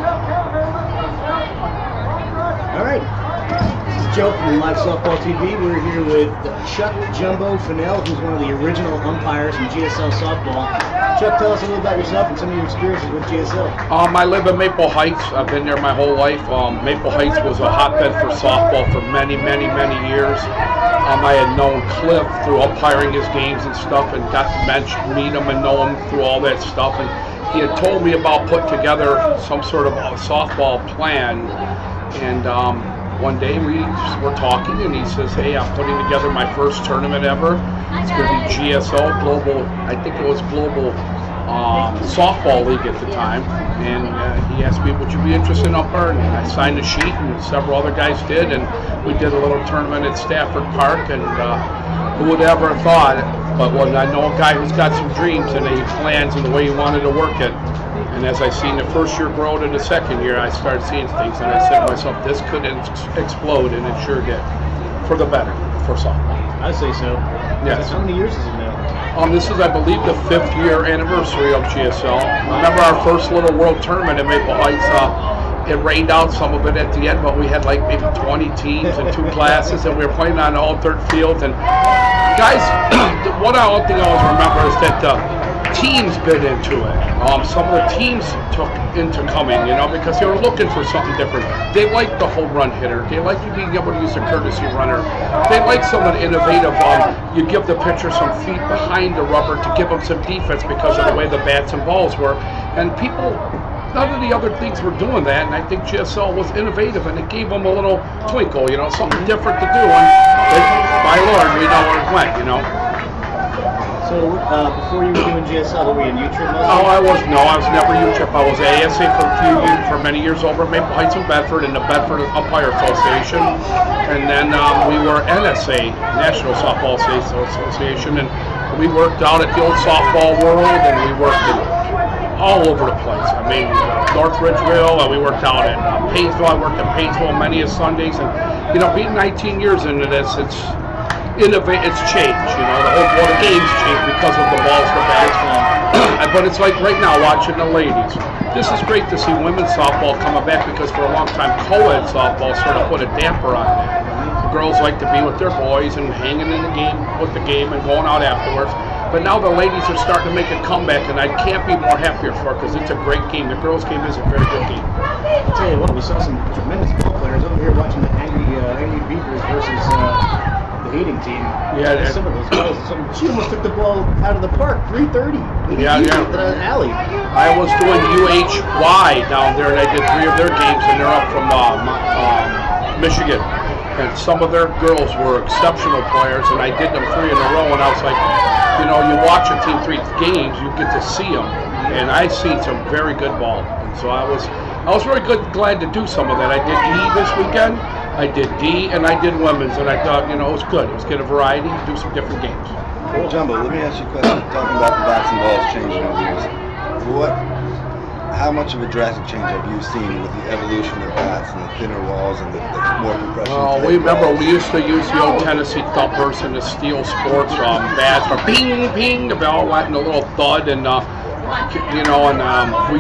All right. This is Joe from Live Softball TV. We're here with Chuck Jumbo Finnell, who's one of the original umpires from GSL softball. Chuck, tell us a little about yourself and some of your experiences with GSL. I live in Maple Heights. I've been there my whole life. Maple Heights was a hotbed for softball for many, many, many years. I had known Cliff through umpiring his games and stuff, and got to meet him and know him through all that stuff. And he had told me about putting together some sort of a softball plan. And one day we were talking, and he says, "Hey, I'm putting together my first tournament ever. It's going to be GSL Global. I think it was Global Softball League at the time." And he asked me, "Would you be interested in umpiring?" And I signed a sheet, and several other guys did, and we did a little tournament at Stafford Park. And who would ever have thought? But when I know a guy who's got some dreams and he plans and the way he wanted to work it. And as I seen the first year grow to the second year, I started seeing things, and I said to myself, this could explode, and it sure did, for the better, for softball. I say so. Yes. How many years is it now? This is, I believe, the 5th year anniversary of GSL. Remember our first little world tournament in Maple Heights? It rained out some of it at the end, but we had like maybe 20 teams and 2 classes, and we were playing on all dirt fields. And guys, one thing I always remember is that teams bit into it. Some of the teams took into coming, because they were looking for something different. They liked the home run hitter. They liked you being able to use a courtesy runner. They liked someone innovative. You give the pitcher some feet behind the rubber to give them some defense because of the way the bats and balls were. And people, none of the other things were doing that, and I think GSL was innovative, and it gave them a little twinkle, something different to do. And by Lord, we know where it went, So before you were doing GSL, were you in U-Trip? Oh, I was never U-Trip. I was ASA for many years over at Maple Heights and Bedford in the Bedford Umpire Association. And then we were NSA, National Softball Association, and we worked out at the old softball world, and we worked all over the place. I mean, North Ridgeville, and we worked out in Painesville. I worked in Painesville many Sundays, and being 19 years into this, it's changed, the game's changed because of the balls, the bats. But it's like right now watching the ladies. This is great to see women's softball coming back, because for a long time co-ed softball sort of put a damper on it. The girls like to be with their boys and hanging in the game with the game and going out afterwards. But now the ladies are starting to make a comeback, and I can't be more happier for it, because it's a great game. The girls' game is a very good game. I'll tell you what, we saw some tremendous ball players over here watching the Angry Beavers versus hating team. Yeah, some of those girls. She almost took the ball out of the park. 3:30. Yeah. The alley. I was doing UHY down there, and I did 3 of their games, and they're up from Michigan. And some of their girls were exceptional players, and I did them 3 in a row. And I was like, you watch a team 3 games, you get to see them, and I seen some very good ball. And so I was very glad to do some of that. I did E this weekend. I did D, and I did women's, and I thought, it was good. It was get a variety, do some different games. Well, Jumbo, let me ask you a question. Talking about the bats and balls changing over the years, how much of a drastic change have you seen with the evolution of bats and the thinner walls and the more compression? Oh, we used to use the old Tennessee thumpers and the steel sports bats, or ping, ping, the ball went in a little thud, and we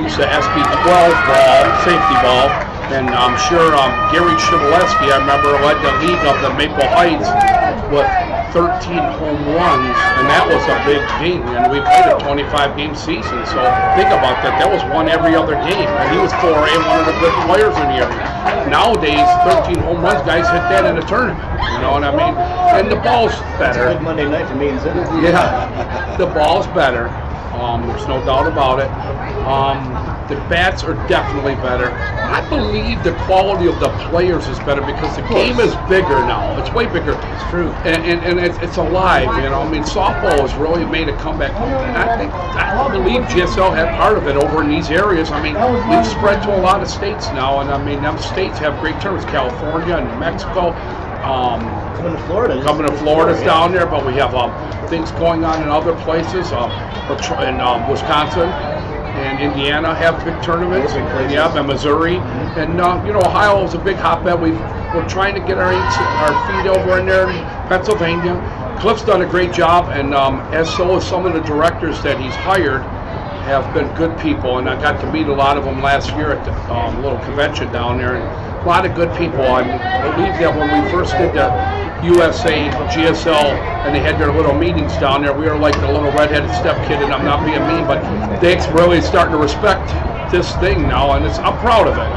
used the SB12 ball, safety ball. And I'm sure Gary Shibaleski, I remember, led the league of the Maple Heights with 13 home runs, and that was a big game. And we played a 25-game season, so think about that. That was one every other game, and he was 4A, one of the good players in the area. Nowadays, 13 home runs, guys hit that in a tournament. You know what I mean? And the ball's better. It's a good Monday night for me and Zed. Yeah, the ball's better. There's no doubt about it. The bats are definitely better. I believe the quality of the players is better, because the game is bigger now. It's way bigger. It's true. And it's alive, I mean, softball has really made a comeback. And I believe GSL had part of it over in these areas. I mean, we've spread to a lot of states now, and I mean, them states have great tournaments. California and New Mexico. Coming to Florida. Florida's down there, but we have things going on in other places. In Wisconsin and Indiana have big tournaments. And Missouri. And Ohio is a big hotbed. We're trying to get our feet over in there in Pennsylvania. Cliff's done a great job, and as so is some of the directors that he's hired. have been good people, and I got to meet a lot of them last year at the little convention down there, and a lot of good people. I believe that when we first did the USA GSL and they had their little meetings down there, we were like the little redheaded step kid, and I'm not being mean, but they're really starting to respect this thing now, and I'm proud of it.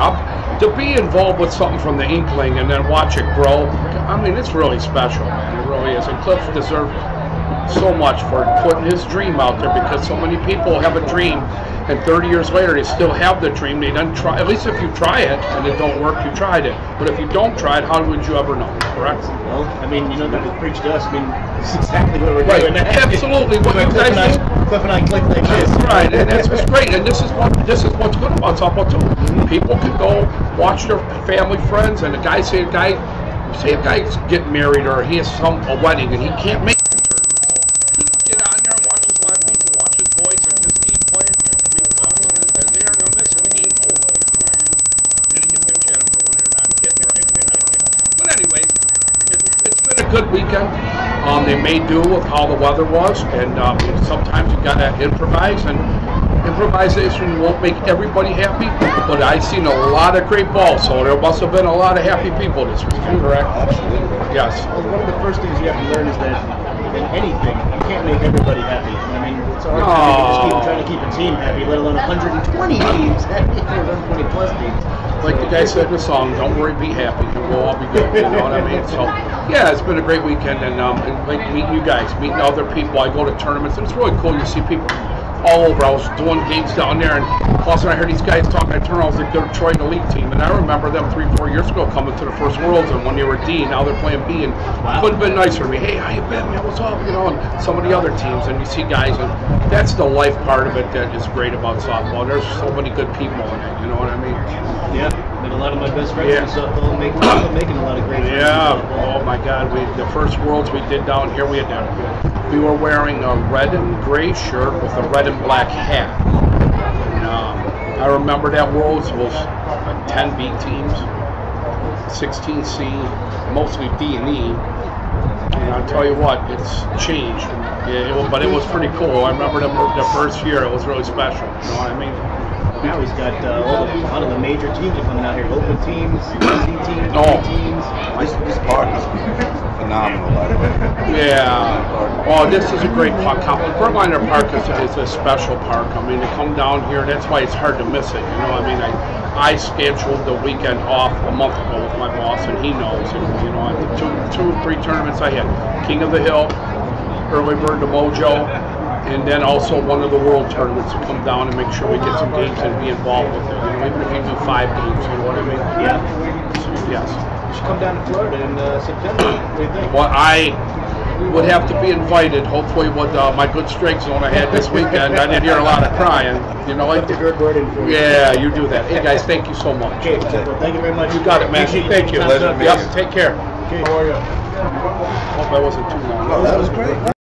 To be involved with something from the inkling and then watch it grow, I mean, it's really special, man. It really is. And Cliff deserves so much for putting his dream out there, because so many people have a dream, and 30 years later they still have the dream. They don't try. At least if you try it and it don't work, you tried it. But if you don't try it, how would you ever know? Correct? Well, I mean, you know, that was preached to us. I mean, this is exactly what we're doing. Absolutely. What you guys do. Cliff and I click like this. Right, and that's what's great. And this is what's good about softball too. People can go watch their family, friends, and a guy's getting married, or he has a wedding and he can't make the tournament, so he can get on there and watch his live feeds and watch his boys and his team playing. And they are not missing the game. Didn't get bitch at them for when they're not getting right. But anyways, it's been a good weekend. They made do with how the weather was, and sometimes you gotta improvise, and improvisation won't make everybody happy, but I've seen a lot of great balls, so there must have been a lot of happy people this weekend, correct? Absolutely. Yes. Well, one of the first things you have to learn is that in anything, you can't make everybody happy. I mean, it's hard trying to keep a team happy, let alone 120 teams happy, 120 plus teams. Like the guy said in the song, don't worry, be happy, and we'll all be good, you know what I mean? So, yeah, it's been a great weekend, and like meeting you guys, meeting other people. I go to tournaments, and it's really cool. You see people all over. I was doing games down there, and plus when I heard these guys talking at tournament, I was like, they're Detroit elite team, and I remember them 3-4 years ago coming to the first Worlds, and when they were D, now they're playing B, and couldn't have been nicer to me. Hey, how you been, man? What's up? You know, and some of the other teams, and you see guys, and that's the life part of it that is great about softball. There's so many good people in it, you know what I mean? Yeah, and a lot of my best friends in softball making a lot of great friends. Yeah, oh my God, the first Worlds we did down here, we were wearing a red and gray shirt with a red and black hat. And, I remember that Worlds was like 10 B teams, 16 C, mostly D and E. And I'll tell you what, it's changed. But it was pretty cool. I remember the first year, it was really special. You know what I mean? Now he's got a lot of the major teams are coming out here. Open teams, easy teams, teams. This park is phenomenal, by the way. Yeah. Oh, this is a great park. Berliner Park is a special park. I mean, to come down here, that's why it's hard to miss it. You know, I mean, I scheduled the weekend off a month ago with my boss, and he knows. You know, two or three tournaments I had: King of the Hill, Early Bird to Mojo, and then also one of the World tournaments to come down and make sure we get some games and be involved with it. You know, even if you do 5 games, you know what I mean? Yeah. So, yes. You should come down to Florida in September. What do you think? Well, I would have to be invited. Hopefully, with my good strike zone I had this weekend, I didn't hear a lot of crying. You know, Put the good word in for you. Yeah, you do that. Hey guys, thank you so much. Okay, well, thank you very much. You got it, man. Thank you. Pleasure meeting you. Take care. Okay. How are you? Hope I wasn't too long. Oh, that was great.